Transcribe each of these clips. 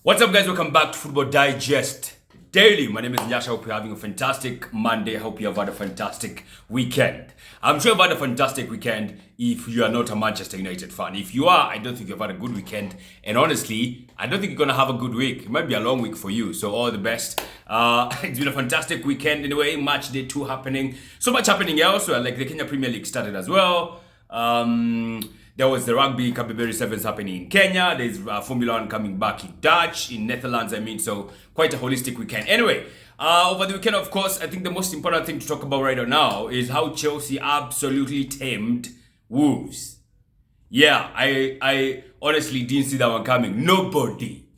What's up, guys? Welcome back to Football Digest Daily. My name is Nyasha. I hope you're having a fantastic Monday. I hope you have had a fantastic weekend. I'm sure you've had a fantastic weekend if you are not a Manchester United fan. If you are, I don't think you've had a good weekend. And honestly, I don't think you're going to have a good week. It might be a long week for you. So all the best. It's been a fantastic weekend anyway. Matchday 2 happening. So much happening elsewhere. Like the Kenya Premier League started as well. There was the Rugby Kabiberi Sevens happening in Kenya. There's Formula 1 coming back in Dutch, in Netherlands, so quite a holistic weekend. Anyway, over the weekend, of course, I think the most important thing to talk about right now is how Chelsea absolutely tamed Wolves. Yeah, I honestly didn't see that one coming. Nobody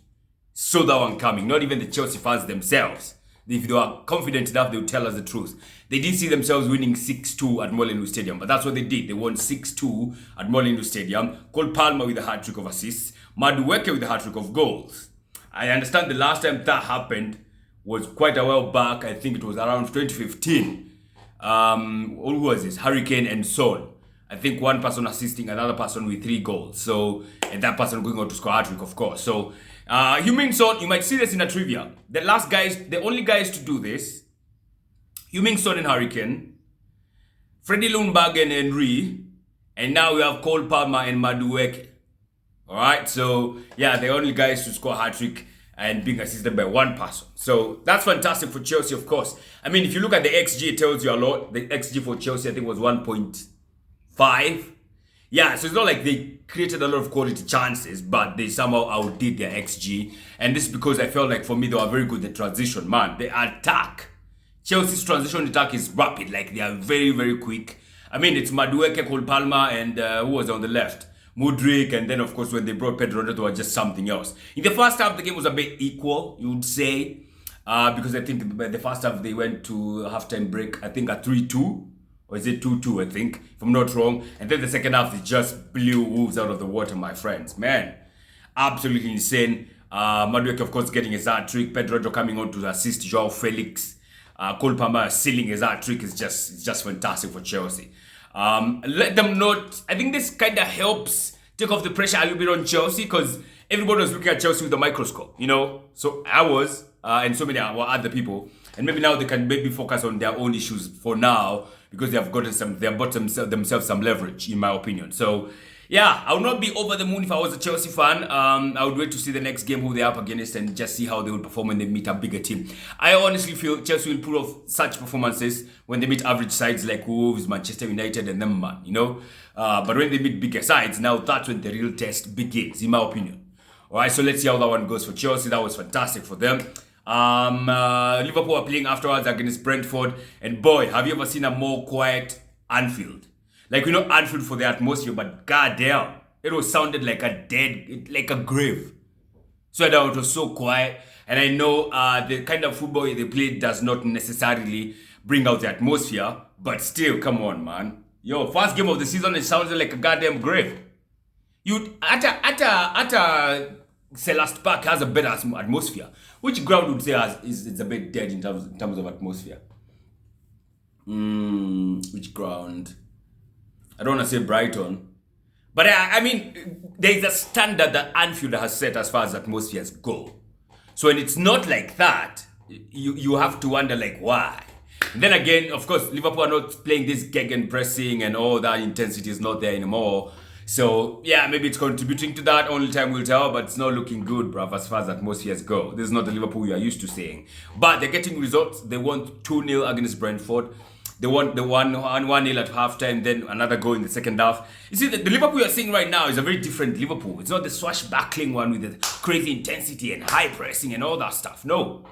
saw that one coming, not even the Chelsea fans themselves. If they were confident enough, they would tell us the truth. They did see themselves winning 6-2 at Molineux Stadium, but that's what they did. They won 6-2 at Molineux Stadium. Cole Palmer with a hat-trick of assists. Madueke with a hat-trick of goals. I understand the last time that happened was quite a while back. I think it was around 2015. Who was this? Hurricane and Son. I think one person assisting, another person with 3 goals. So, and that person going on to score a hat-trick, of course. So, Heung-min Son, you might see this in a trivia. The only guys to do this, Heung-min Son and Hurricane, Freddie Ljungberg and Henry, and now we have Cole Palmer and Madueke. Alright, so yeah, the only guys to score a hat-trick and being assisted by one person. So that's fantastic for Chelsea, of course. I mean, if you look at the XG, it tells you a lot. The XG for Chelsea, I think, was 1.5. Yeah, so it's not like they created a lot of quality chances, but they somehow outdid their XG. And this is because I felt like, for me, they were very good at transition, man. The attack. Chelsea's transition attack is rapid. Like, they are very, very quick. I mean, it's Madueke, Cole Palmer, and who was on the left? Mudryk, and then, of course, when they brought Pedro Neto, was just something else. In the first half, the game was a bit equal, you would say. Because I think the first half, they went to halftime break, I think, at 3-2. Or is it 2-2, I think, if I'm not wrong. And then the second half, they just blew Wolves out of the water, my friends. Man, absolutely insane. Madueke, of course, getting his hat-trick. Pedro Neto coming on to assist Joao Felix. Cole Palmer sealing his hat-trick is just fantastic for Chelsea. Let them not... I think this kind of helps take off the pressure a little bit on Chelsea, because everybody was looking at Chelsea with a microscope, you know? So I was, and so many other people. And maybe now they can maybe focus on their own issues for now, because they have bought themselves some leverage, in my opinion. So, yeah, I would not be over the moon if I was a Chelsea fan. I would wait to see the next game, who they're up against, and just see how they will perform when they meet a bigger team. I honestly feel Chelsea will pull off such performances when they meet average sides like Wolves, Manchester United, and them, man, you know? But when they meet bigger sides, now that's when the real test begins, in my opinion. All right, so let's see how that one goes for Chelsea. That was fantastic for them. Liverpool are playing afterwards against Brentford, and boy, have you ever seen a more quiet Anfield? Like, we know Anfield for the atmosphere, but goddamn, it was sounded like like a grave. So that it was so quiet, and I know the kind of football they play does not necessarily bring out the atmosphere, but still, come on, man. Yo, first game of the season, it sounded like a goddamn grave. Selhurst Park has a better atmosphere. Which ground would say is a bit dead in terms of atmosphere? Which ground? I don't want to say Brighton. But I mean, there's a standard that Anfield has set as far as atmospheres go. So when it's not like that, you have to wonder, like, why? And then again, of course, Liverpool are not playing this gegenpressing, and all that intensity is not there anymore. So, yeah, maybe it's contributing to that. Only time will tell, but it's not looking good, bruv, as far as atmospheres go. This is not the Liverpool we are used to seeing. But they're getting results. They won 2-0 against Brentford. They won the 1-0 at halftime, then another goal in the second half. You see, the Liverpool you're seeing right now is a very different Liverpool. It's not the swashbuckling one with the crazy intensity and high pressing and all that stuff. No.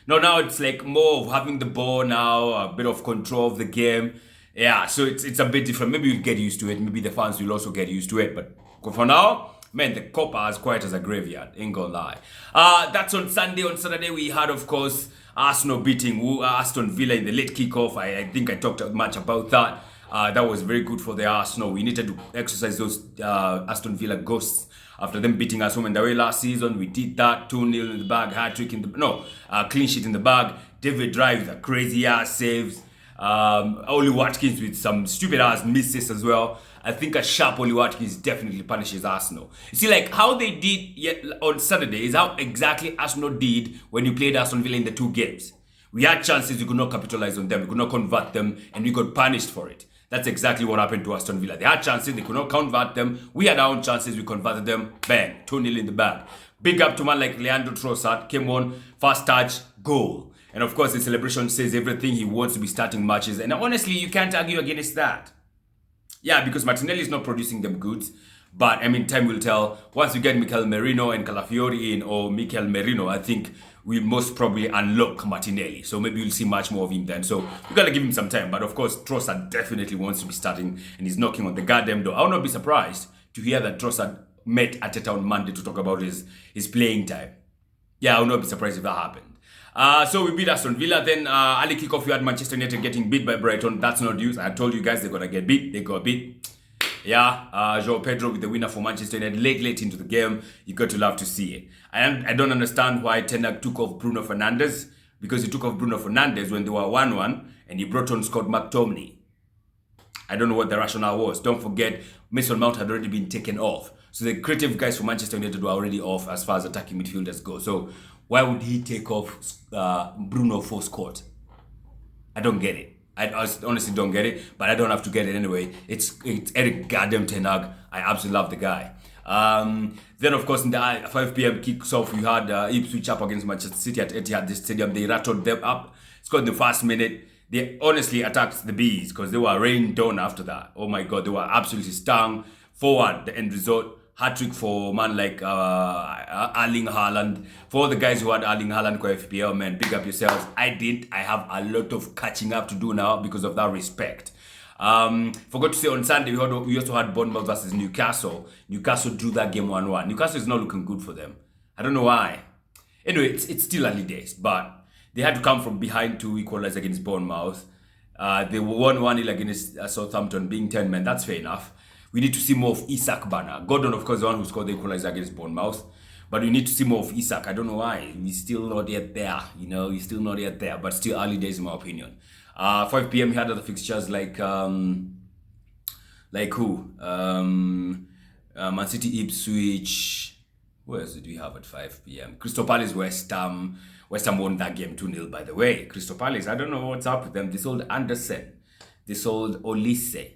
No, now it's like more of having the ball now, a bit of control of the game. Yeah, so it's a bit different. Maybe you'll get used to it. Maybe the fans will also get used to it. But for now, man, the Copa are as quiet as a graveyard. Ain't gonna lie. That's on Sunday. On Saturday, we had, of course, Arsenal beating Aston Villa in the late kickoff. I think I talked much about that. That was very good for the Arsenal. We needed to exercise those Aston Villa ghosts after them beating us home and away last season. We did that. 2-0 in the bag, hat-trick in the... clean sheet in the bag. David drives a crazy-ass saves. Oli Watkins with some stupid-ass misses as well. I think a sharp Oli Watkins definitely punishes Arsenal. You see, like how they did on Saturday is how exactly Arsenal did when you played Aston Villa in the 2 games. We had chances, we could not capitalize on them, we could not convert them, and we got punished for it. That's exactly what happened to Aston Villa. They had chances, they could not convert them. We had our own chances, we converted them. Bang, 2-0 in the bag. Big up to man like Leandro Trossard, came on, first touch, goal. And of course, the celebration says everything. He wants to be starting matches. And honestly, you can't argue against that. Yeah, because Martinelli is not producing them goods. But, I mean, time will tell. Once we get Mikel Merino and Calafiori in, or Mikel Merino, I think we most probably unlock Martinelli. So maybe we'll see much more of him then. So we got to give him some time. But of course, Trossard definitely wants to be starting. And he's knocking on the goddamn door. I will not be surprised to hear that Trossard met Arteta on Monday to talk about his playing time. Yeah, I will not be surprised if that happened. So we beat Aston Villa. Then early kickoff, we had Manchester United getting beat by Brighton. That's not news. I told you guys they're going to get beat. They got beat. Yeah, João Pedro with the winner for Manchester United late into the game. You got to love to see it. I don't understand why Ten Hag took off Bruno Fernandes, because he took off Bruno Fernandes when they were 1-1 and he brought on Scott McTominay. I don't know what the rationale was. Don't forget, Mason Mount had already been taken off. So the creative guys for Manchester United were already off as far as attacking midfielders go. So why would he take off Bruno for Scott? I don't get it. I honestly don't get it, but I don't have to get it anyway. It's Eric goddamn Ten Hag. I absolutely love the guy. Then, of course, in the 5 p.m. kicks off, we had Ipswich up against Manchester City at Etihad Stadium. They rattled them up. Scored in the first minute. They honestly attacked the Bees because they were rained down after that. Oh my God, they were absolutely stung. 4-1, the end result. Hat-trick for man like Erling Haaland. For all the guys who had Erling Haaland for FPL, man, pick up yourselves. I didn't. I have a lot of catching up to do now because of that respect. Forgot to say on Sunday, we also had Bournemouth versus Newcastle. Newcastle drew that game 1-1. Newcastle is not looking good for them. I don't know why. Anyway, it's still early days, but they had to come from behind to equalize against Bournemouth. They won 1-0 against Southampton, being 10 men. That's fair enough. We need to see more of Isak Bana. Gordon, of course, the one who scored the equalizer against Bournemouth. But we need to see more of Isak. I don't know why. He's still not yet there. He's still not yet there. But still early days, in my opinion. 5 p.m. we had other fixtures like who? Man City, Ipswich. Who else did we have at 5 p.m.? Crystal Palace, West Ham. West Ham won that game 2-0, by the way. Crystal Palace, I don't know what's up with them. They sold Anderson. They sold Olise.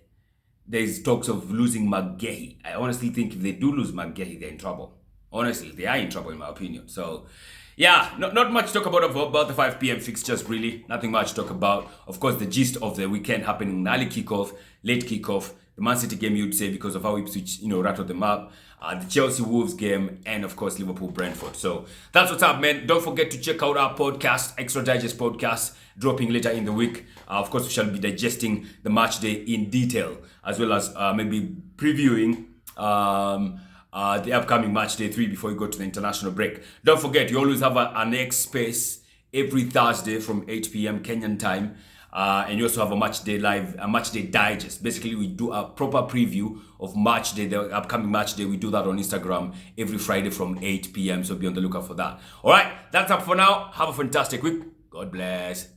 There's talks of losing McGahey. I honestly think if they do lose McGahey, they're in trouble. Honestly, they are in trouble in my opinion. So, yeah, not much to talk about the 5 p.m. fixtures, really. Nothing much to talk about. Of course, the gist of the weekend happening, early kickoff, late kickoff, the Man City game, you'd say, because of how Ipswich, rattled them up. The Chelsea-Wolves game, and of course, Liverpool-Brentford. So, that's what's up, man. Don't forget to check out our podcast, Extra Digest Podcast, dropping later in the week. Of course, we shall be digesting the match day in detail, as well as maybe previewing the upcoming match day 3 before you go to the international break. Don't forget, you always have an X space every Thursday from 8 p.m. Kenyan time. And you also have a match day digest. Basically, we do a proper preview of match day, the upcoming match day. We do that on Instagram every Friday from 8 p.m. So be on the lookout for that. All right, that's up for now. Have a fantastic week. God bless.